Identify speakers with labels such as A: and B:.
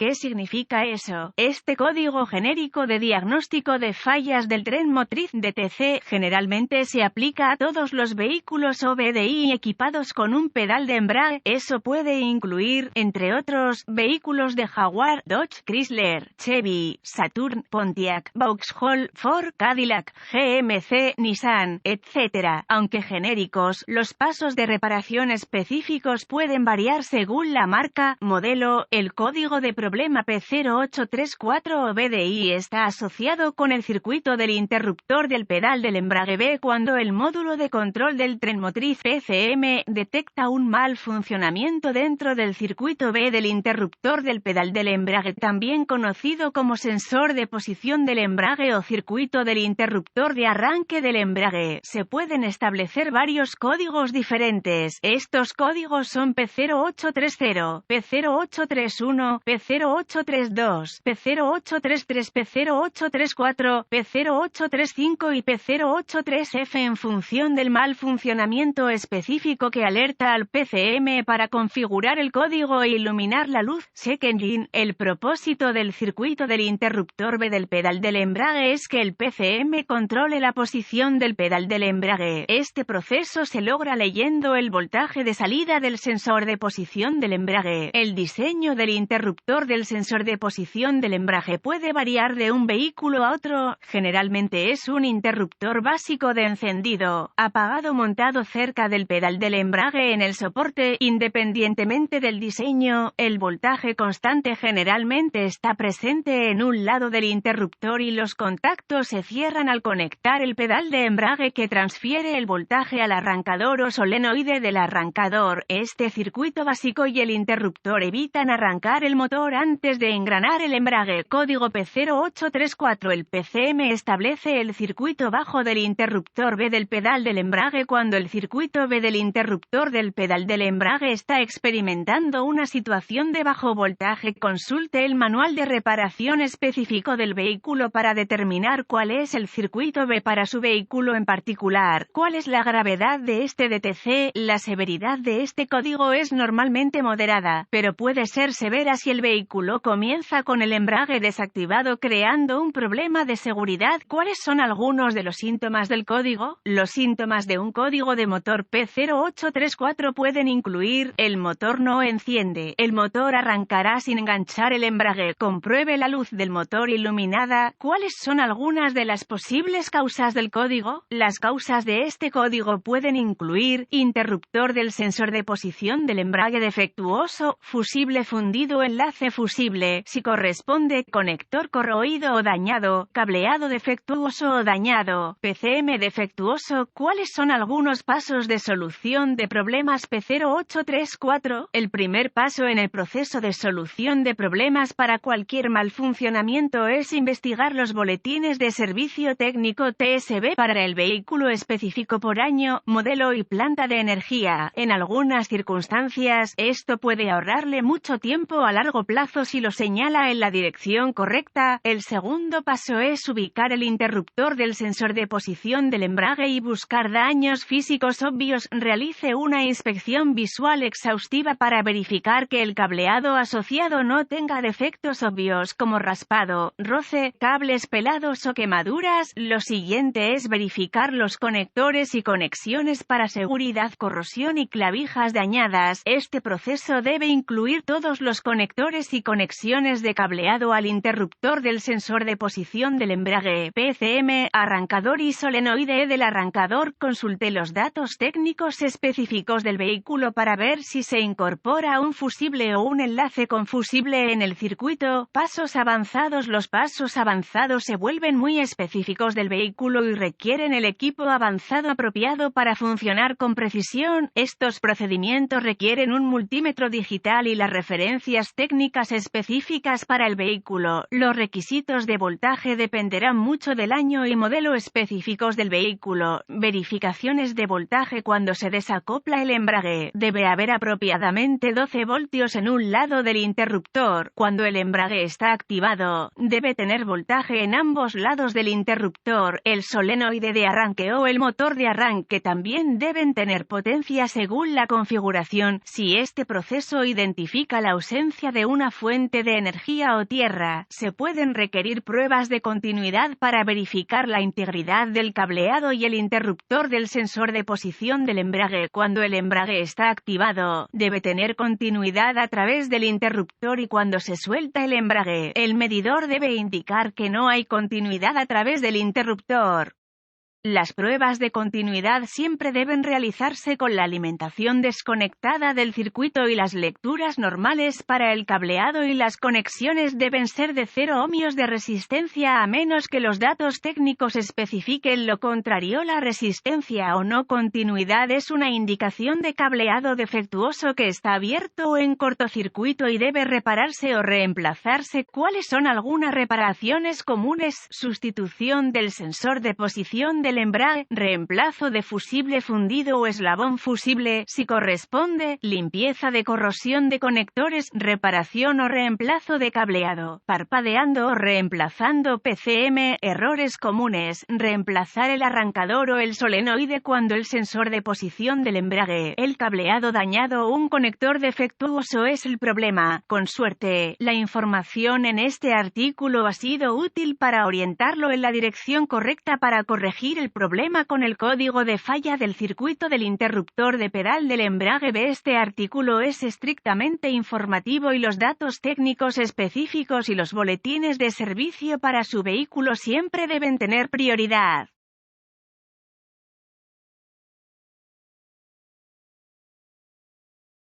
A: ¿Qué significa eso? Este código genérico de diagnóstico de fallas del tren motriz DTC generalmente se aplica a todos los vehículos OBDI equipados con un pedal de embrague. Eso puede incluir, entre otros, vehículos de Jaguar, Dodge, Chrysler, Chevy, Saturn, Pontiac, Vauxhall, Ford, Cadillac, GMC, Nissan, etc. Aunque genéricos, los pasos de reparación específicos pueden variar según la marca, modelo. El código de problema P0834 OBDI está asociado con el circuito del interruptor del pedal del embrague B cuando el módulo de control del tren motriz PCM detecta un mal funcionamiento dentro del circuito B del interruptor del pedal del embrague, también conocido como sensor de posición del embrague o circuito del interruptor de arranque del embrague. Se pueden establecer varios códigos diferentes. Estos códigos son P0830, P0831, P0832, P0833, P0834, P0835 y P0833F en función del mal funcionamiento específico que alerta al PCM para configurar el código e iluminar la luz. Check engine. El propósito del circuito del interruptor B del pedal del embrague es que el PCM controle la posición del pedal del embrague. Este proceso se logra leyendo el voltaje de salida del sensor de posición del embrague. El diseño del interruptor del sensor de posición del embrague puede variar de un vehículo a otro. Generalmente es un interruptor básico de encendido, apagado montado cerca del pedal del embrague en el soporte. Independientemente del diseño, el voltaje constante generalmente está presente en un lado del interruptor y los contactos se cierran al conectar el pedal de embrague que transfiere el voltaje al arrancador o solenoide del arrancador. Este circuito básico y el interruptor evitan arrancar el motor antes de engranar el embrague. Código P0834. El PCM establece el circuito bajo del interruptor B del pedal del embrague cuando el circuito B del interruptor del pedal del embrague está experimentando una situación de bajo voltaje. Consulte el manual de reparación específico del vehículo para determinar cuál es el circuito B para su vehículo en particular. ¿Cuál es la gravedad de este DTC? La severidad de este código es normalmente moderada, pero puede ser severa si el vehículo comienza con el embrague desactivado creando un problema de seguridad. ¿Cuáles son algunos de los síntomas del código? Los síntomas de un código de motor P0834 pueden incluir: el motor no enciende, el motor arrancará sin enganchar el embrague, compruebe la luz del motor iluminada. ¿Cuáles son algunas de las posibles causas del código? Las causas de este código pueden incluir: interruptor del sensor de posición del embrague defectuoso, fusible fundido, enlace fusible, si corresponde, conector corroído o dañado, cableado defectuoso o dañado, PCM defectuoso. ¿Cuáles son algunos pasos de solución de problemas P0834? El primer paso en el proceso de solución de problemas para cualquier mal funcionamiento es investigar los boletines de servicio técnico TSB para el vehículo específico por año, modelo y planta de energía. En algunas circunstancias, esto puede ahorrarle mucho tiempo a largo plazo si lo señala en la dirección correcta. El segundo paso es ubicar el interruptor del sensor de posición del embrague y buscar daños físicos obvios. Realice una inspección visual exhaustiva para verificar que el cableado asociado no tenga defectos obvios como raspado, roce, cables pelados o quemaduras. Lo siguiente es verificar los conectores y conexiones para seguridad, corrosión y clavijas dañadas. Este proceso debe incluir todos los conectores y conexiones de cableado al interruptor del sensor de posición del embrague, PCM, arrancador y solenoide del arrancador. Consulte los datos técnicos específicos del vehículo para ver si se incorpora un fusible o un enlace con fusible en el circuito. Pasos avanzados. Los pasos avanzados se vuelven muy específicos del vehículo y requieren el equipo avanzado apropiado para funcionar con precisión. Estos procedimientos requieren un multímetro digital y las referencias técnicas específicas para el vehículo. Los requisitos de voltaje dependerán mucho del año y modelo específicos del vehículo. Verificaciones de voltaje. Cuando se desacopla el embrague, debe haber apropiadamente 12 voltios en un lado del interruptor. Cuando el embrague está activado, debe tener voltaje en ambos lados del interruptor. El solenoide de arranque o el motor de arranque también deben tener potencia según la configuración. Si este proceso identifica la ausencia de una una fuente de energía o tierra, se pueden requerir pruebas de continuidad para verificar la integridad del cableado y el interruptor del sensor de posición del embrague. Cuando el embrague está activado, debe tener continuidad a través del interruptor, y cuando se suelta el embrague, el medidor debe indicar que no hay continuidad a través del interruptor. Las pruebas de continuidad siempre deben realizarse con la alimentación desconectada del circuito y las lecturas normales para el cableado, y las conexiones deben ser de 0 ohmios de resistencia a menos que los datos técnicos especifiquen lo contrario. La resistencia o no continuidad es una indicación de cableado defectuoso que está abierto o en cortocircuito y debe repararse o reemplazarse. ¿Cuáles son algunas reparaciones comunes? Sustitución del sensor de posición del embrague, reemplazo de fusible fundido o eslabón fusible, si corresponde, limpieza de corrosión de conectores, reparación o reemplazo de cableado, parpadeando o reemplazando PCM. Errores comunes: reemplazar el arrancador o el solenoide cuando el sensor de posición del embrague, el cableado dañado o un conector defectuoso es el problema. Con suerte, la información en este artículo ha sido útil para orientarlo en la dirección correcta para corregir el problema con el código de falla del circuito del interruptor de pedal del embrague. Este artículo es estrictamente informativo y los datos técnicos específicos y los boletines de servicio para su vehículo siempre deben tener prioridad.